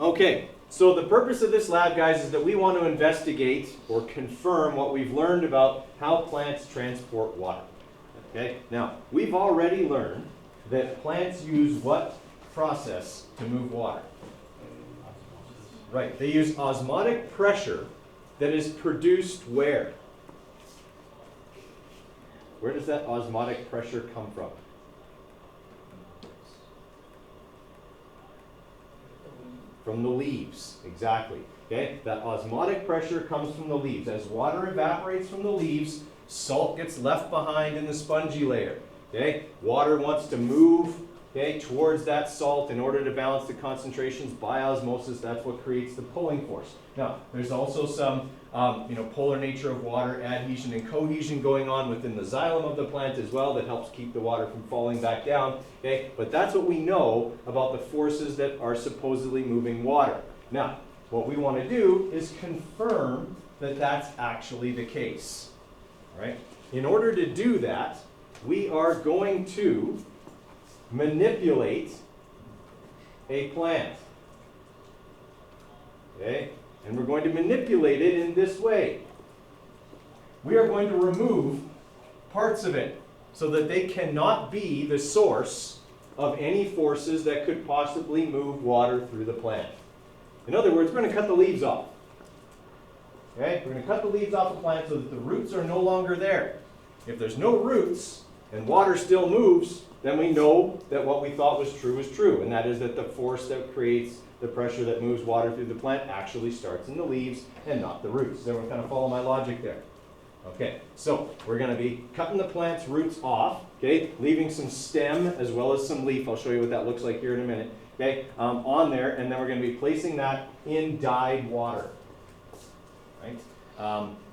Okay, so the purpose of this lab, guys, is that we want to investigate or confirm what we've learned about how plants transport water. Okay, now, we've already learned that plants use what process to move water? Right, they use osmotic pressure that is produced where? Where does that osmotic pressure come from? From the leaves, exactly. Okay, that osmotic pressure comes from the leaves. As water evaporates from the leaves, salt gets left behind in the spongy layer. Okay, water wants to move towards that salt in order to balance the concentrations by osmosis. That's what creates the pulling force. Now, there's also some polar nature of water, adhesion and cohesion going on within the xylem of the plant as well that helps keep the water from falling back down. Okay, but that's what we know about the forces that are supposedly moving water. Now, what we want to do is confirm that that's actually the case. All right? In order to do that, we are going to manipulate a plant. Okay? And we're going to manipulate it in this way. We are going to remove parts of it so that they cannot be the source of any forces that could possibly move water through the plant. In other words, we're going to cut the leaves off. Okay? We're going to cut the leaves off the plant so that the roots are no longer there. If there's no roots and water still moves, then we know that what we thought was true, and that is that the force that creates the pressure that moves water through the plant actually starts in the leaves and not the roots. Does everyone kind of follow my logic there? Okay, so we're going to be cutting the plant's roots off, okay, leaving some stem as well as some leaf. I'll show you what that looks like here in a minute, okay, on there, and then we're going to be placing that in dyed water. Right?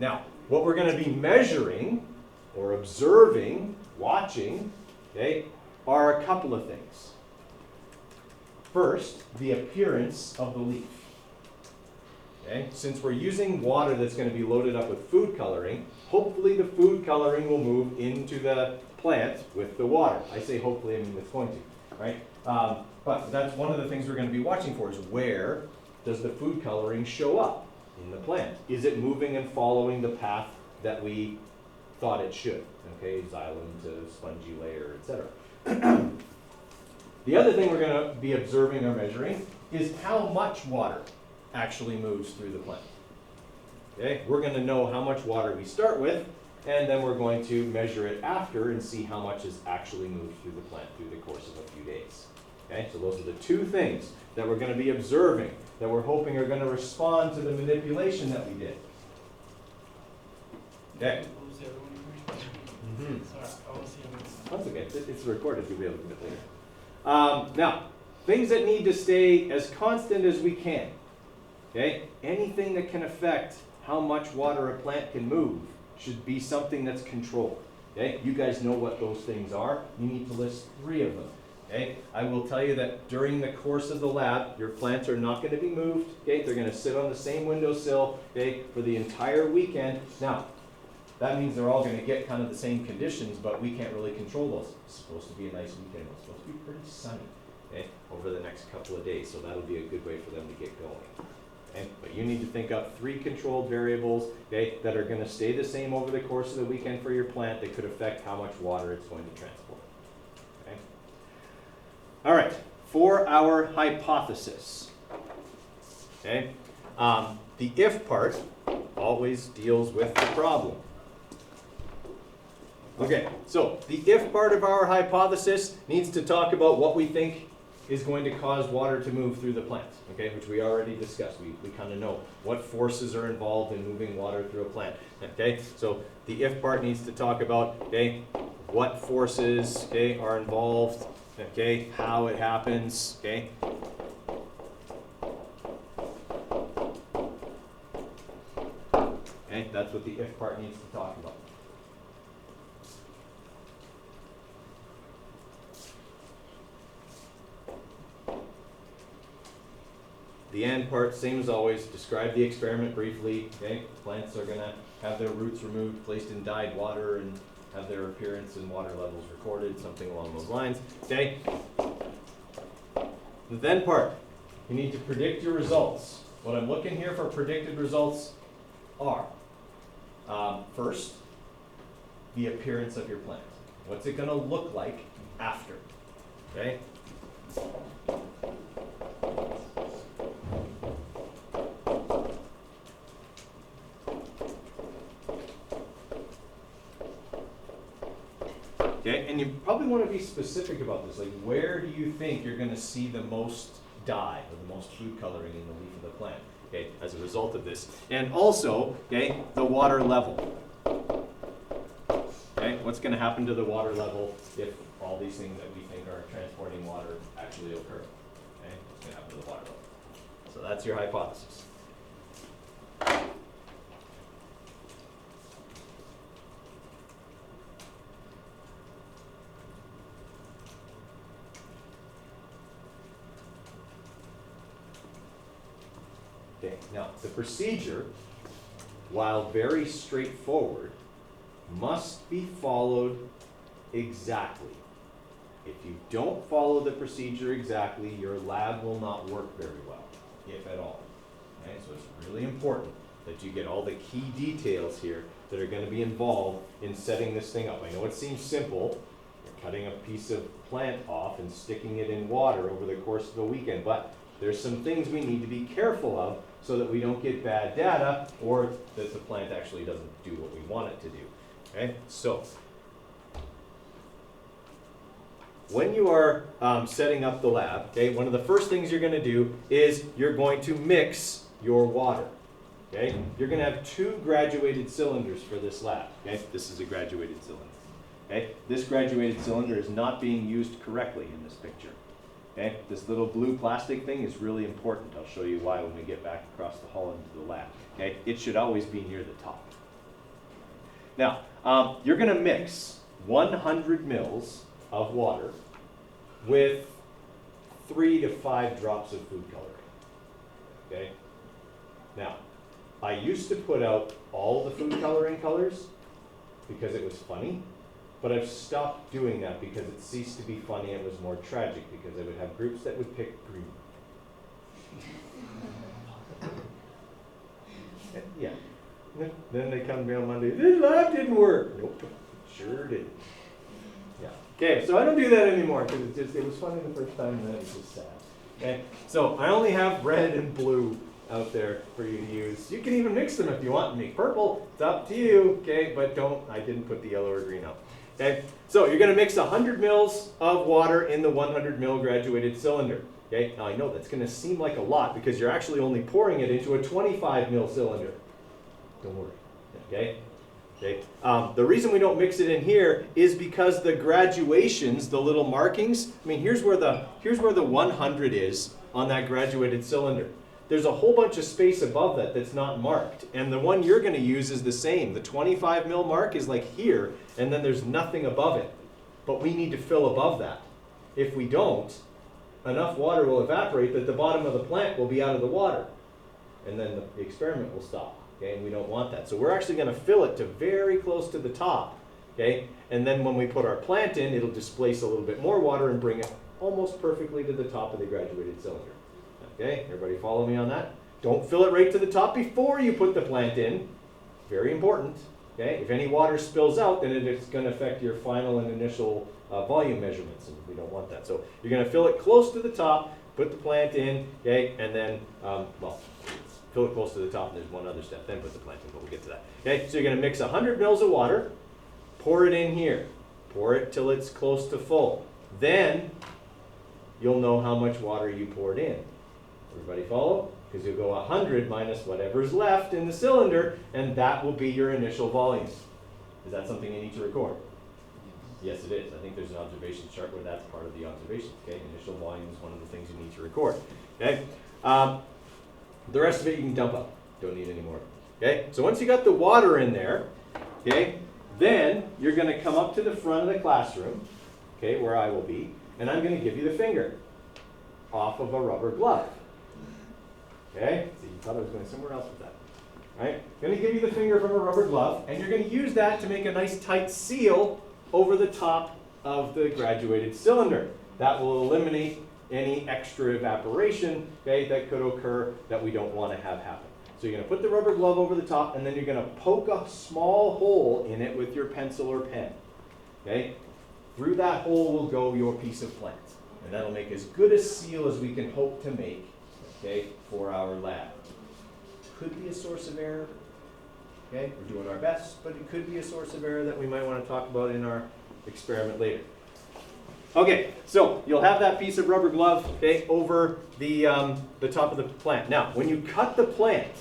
Now, what we're going to be measuring or observing, watching, okay, are a couple of things. First, the appearance of the leaf. Okay? Since we're using water that's going to be loaded up with food coloring, hopefully the food coloring will move into the plant with the water. I say hopefully, I mean it's going to, right? But that's one of the things we're going to be watching for is where does the food coloring show up in the plant? Is it moving and following the path that we thought it should? Okay, xylem to spongy layer, etc. The other thing we're going to be observing or measuring is how much water actually moves through the plant. Okay, we're going to know how much water we start with, and then we're going to measure it after and see how much is actually moved through the plant through the course of a few days. Okay, so those are the two things that we're going to be observing that we're hoping are going to respond to the manipulation that we did. Okay. That's okay. It's recorded. You'll be able to do it later. Now, things that need to stay as constant as we can. Okay? Anything that can affect how much water a plant can move should be something that's controlled. Okay? You guys know what those things are. You need to list 3 of them. Okay? I will tell you that during the course of the lab, your plants are not going to be moved. Okay? They're going to sit on the same windowsill, okay, for the entire weekend. Now, that means they're all going to get kind of the same conditions, but we can't really control those. It's supposed to be a nice weekend. It's supposed to be pretty sunny, okay, over the next couple of days, so that'll be a good way for them to get going. Okay? But you need to think up 3 controlled variables, okay, that are going to stay the same over the course of the weekend for your plant that could affect how much water it's going to transport. Okay? All right, for our hypothesis. Okay? The if part always deals with the problem. Okay, so the if part of our hypothesis needs to talk about what we think is going to cause water to move through the plant, okay, which we already discussed. We kind of know what forces are involved in moving water through a plant, okay? So the if part needs to talk about, okay, what forces, okay, are involved, okay, how it happens, okay? Okay, that's what the if part needs to talk about. The and part, same as always, describe the experiment briefly. Okay, plants are going to have their roots removed, placed in dyed water, and have their appearance and water levels recorded, something along those lines. Okay. The then part, you need to predict your results. What I'm looking here for predicted results are, first, the appearance of your plant. What's it going to look like after? Okay? Okay, and you probably want to be specific about this. Like, where do you think you're going to see the most dye or the most food coloring in the leaf of the plant? Okay, as a result of this. And also, okay, the water level. Okay, what's going to happen to the water level if all these things that we think are transporting water actually occur? Okay, what's going to happen to the water level? So that's your hypothesis. Okay, now the procedure, while very straightforward, must be followed exactly. If you don't follow the procedure exactly, your lab will not work very well, if at all. Okay, so it's really important that you get all the key details here that are going to be involved in setting this thing up. I know it seems simple. You're cutting a piece of plant off and sticking it in water over the course of a weekend, but there's some things we need to be careful of so that we don't get bad data or that the plant actually doesn't do what we want it to do. Okay, so when you are setting up the lab, okay, one of the first things you're going to do is you're going to mix your water. Okay, you're going to have 2 graduated cylinders for this lab. Okay, this is a graduated cylinder. Okay, this graduated cylinder is not being used correctly in this picture. Okay, this little blue plastic thing is really important. I'll show you why when we get back across the hall into the lab. Okay, it should always be near the top. Now, you're going to mix 100 mils of water with 3 to 5 drops of food coloring. Okay? Now, I used to put out all the food coloring colors because it was funny, but I've stopped doing that because it ceased to be funny. It was more tragic because I would have groups that would pick green. Yeah. Then they come to me on Monday, this lab didn't work. Nope, it sure didn't. Yeah. Okay, so I don't do that anymore because it was funny the first time and then it's just sad. Okay, so I only have red and blue out there for you to use. You can even mix them if you want to make purple. It's up to you, okay, but I didn't put the yellow or green out. Okay, so you're going to mix 100 mils of water in the 100 mil graduated cylinder. Okay, now I know that's going to seem like a lot because you're actually only pouring it into a 25 mil cylinder. Don't worry, okay? Okay. The reason we don't mix it in here is because the graduations, the little markings, I mean, here's where the 100 is on that graduated cylinder. There's a whole bunch of space above that that's not marked, and the one you're going to use is the same. The 25 mil mark is like here, and then there's nothing above it. But we need to fill above that. If we don't, enough water will evaporate that the bottom of the plant will be out of the water, and then the experiment will stop. Okay, and we don't want that. So we're actually going to fill it to very close to the top. Okay, and then when we put our plant in, it'll displace a little bit more water and bring it almost perfectly to the top of the graduated cylinder. Okay, everybody follow me on that? Don't fill it right to the top before you put the plant in. Very important. Okay, if any water spills out, then it's going to affect your final and initial volume measurements, and we don't want that. So you're going to fill it close to the top, put the plant in, okay, and then, fill it close to the top, and there's one other step, then put the plant in, but we'll get to that. Okay, so you're going to mix 100 mils of water, pour it in here. Pour it till it's close to full. Then you'll know how much water you poured in. Everybody follow? Because you'll go 100 minus whatever's left in the cylinder, and that will be your initial volume. Is that something you need to record? Yes, it is. I think there's an observation chart where that's part of the observation. Okay, initial volume is one of the things you need to record. Okay. The rest of it you can dump out. Don't need any more. Okay, so once you got the water in there, okay, then you're going to come up to the front of the classroom, okay, where I will be, and I'm going to give you the finger off of a rubber glove. Okay, so you thought I was going somewhere else with that. All right, I'm going to give you the finger from a rubber glove, and you're going to use that to make a nice tight seal over the top of the graduated cylinder. That will eliminate any extra evaporation, okay, that could occur that we don't want to have happen. So you're going to put the rubber glove over the top, and then you're going to poke a small hole in it with your pencil or pen. Okay? Through that hole will go your piece of plant. And that'll make as good a seal as we can hope to make, okay, for our lab. Could be a source of error. Okay? We're doing our best, but it could be a source of error that we might want to talk about in our experiment later. Okay, so you'll have that piece of rubber glove, okay, over the top of the plant. Now, when you cut the plant,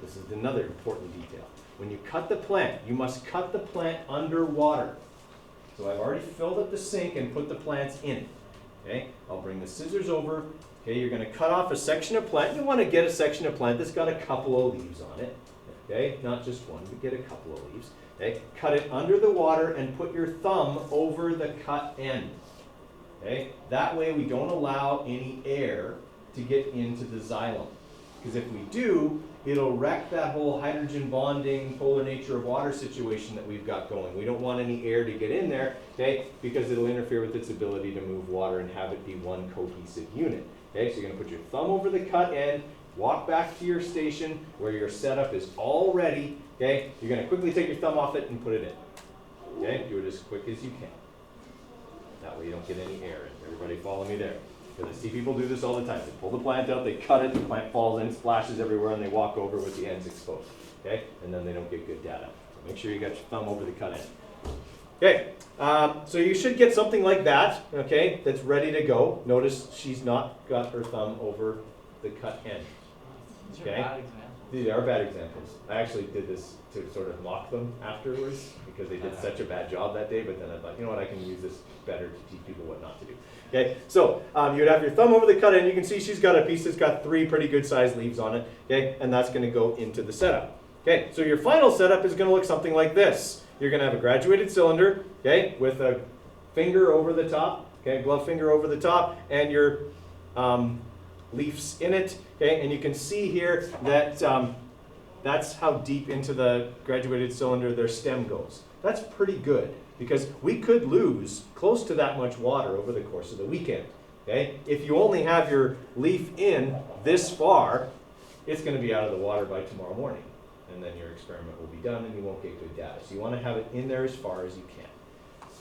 this is another important detail. When you cut the plant, you must cut the plant underwater. So I've already filled up the sink and put the plants in it. Okay, I'll bring the scissors over. Okay, you're going to cut off a section of plant. You want to get a section of plant that's got a couple of leaves on it. Okay, not just one, but get a couple of leaves. Okay, cut it under the water and put your thumb over the cut end. Okay, that way we don't allow any air to get into the xylem. Because if we do, it'll wreck that whole hydrogen bonding, polar nature of water situation that we've got going. We don't want any air to get in there, okay, because it'll interfere with its ability to move water and have it be one cohesive unit. Okay, so you're going to put your thumb over the cut end, walk back to your station where your setup is all ready. Okay, you're going to quickly take your thumb off it and put it in. Okay, do it as quick as you can. That way you don't get any air in. Everybody follow me there. Because I see people do this all the time. They pull the plant out, they cut it, the plant falls in, splashes everywhere, and they walk over with the ends exposed. Okay? And then they don't get good data. So make sure you got your thumb over the cut end. Okay, so you should get something like that, okay, that's ready to go. Notice she's not got her thumb over the cut end. Okay? These are bad examples. I actually did this to sort of mock them afterwards because they did such a bad job that day, but then I thought, you know what, I can use this better to teach people what not to do. Okay, so you'd have your thumb over the cut end. You can see she's got a piece that's got 3 pretty good sized leaves on it, okay, and that's going to go into the setup. Okay, so your final setup is going to look something like this. You're going to have a graduated cylinder, okay, with a finger over the top, okay, glove finger over the top, and your leaves in it, okay, and you can see here that that's how deep into the graduated cylinder their stem goes. That's pretty good because we could lose close to that much water over the course of the weekend. Okay? If you only have your leaf in this far, it's going to be out of the water by tomorrow morning, and then your experiment will be done and you won't get good data. So you want to have it in there as far as you can.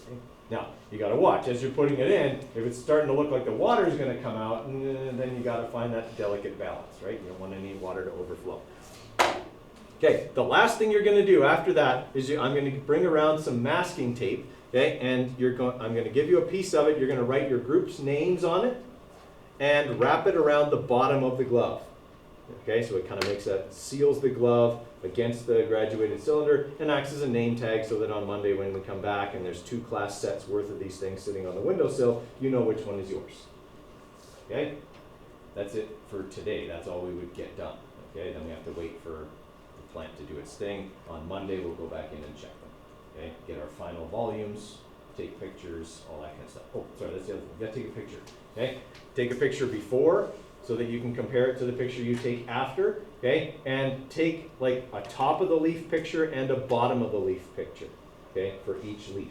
Okay? Now, you got to watch as you're putting it in. If it's starting to look like the water is going to come out, then you got to find that delicate balance, right? You don't want any water to overflow. Okay, the last thing you're going to do after that is I'm going to bring around some masking tape, okay, and I'm going to give you a piece of it. You're going to write your group's names on it and wrap it around the bottom of the glove. Okay, so it kind of seals the glove against the graduated cylinder and acts as a name tag so that on Monday when we come back and there's 2 class sets worth of these things sitting on the windowsill, you know which one is yours. Okay, that's it for today. That's all we would get done. Okay, then we have to wait for plant to do its thing. On Monday, we'll go back in and check them. Okay, get our final volumes, take pictures, all that kind of stuff. Oh, sorry, that's the other thing. You gotta take a picture. Okay, take a picture before so that you can compare it to the picture you take after. Okay, and take like a top of the leaf picture and a bottom of the leaf picture. Okay, for each leaf.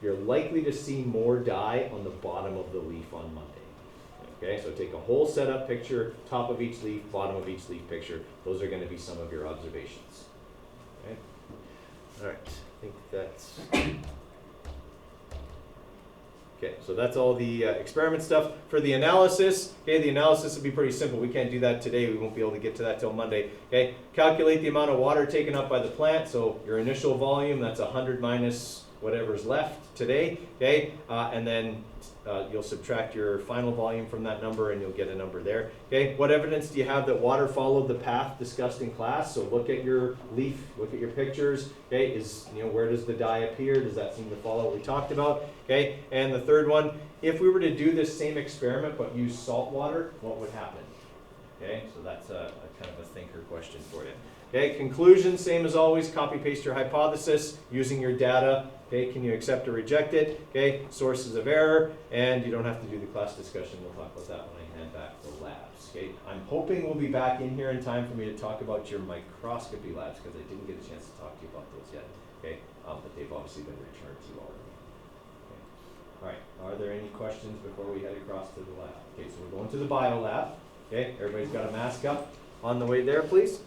You're likely to see more dye on the bottom of the leaf on Monday. Okay, so take a whole setup picture, top of each leaf, bottom of each leaf picture. Those are going to be some of your observations. Okay, all right, I think that's... Okay, so that's all the experiment stuff. For the analysis, okay, the analysis will be pretty simple. We can't do that today. We won't be able to get to that till Monday. Okay, calculate the amount of water taken up by the plant. So your initial volume, that's 100 minus whatever's left today. Okay, and then you'll subtract your final volume from that number and you'll get a number there. Okay, what evidence do you have that water followed the path discussed in class? So look at your leaf, look at your pictures. Okay, where does the dye appear? Does that seem to follow what we talked about? Okay, and the third one, if we were to do this same experiment but use salt water, what would happen? Okay, so that's a kind of a thinker question for you. Okay, conclusion, same as always, copy paste your hypothesis using your data. Okay, can you accept or reject it? Okay, sources of error, and you don't have to do the class discussion. We'll talk about that when I hand back the labs. Okay, I'm hoping we'll be back in here in time for me to talk about your microscopy labs because I didn't get a chance to talk to you about those yet. Okay, but they've obviously been returned to you already. Okay. All right, are there any questions before we head across to the lab? Okay, so we're going to the bio lab. Okay, everybody's got a mask up on the way there, please.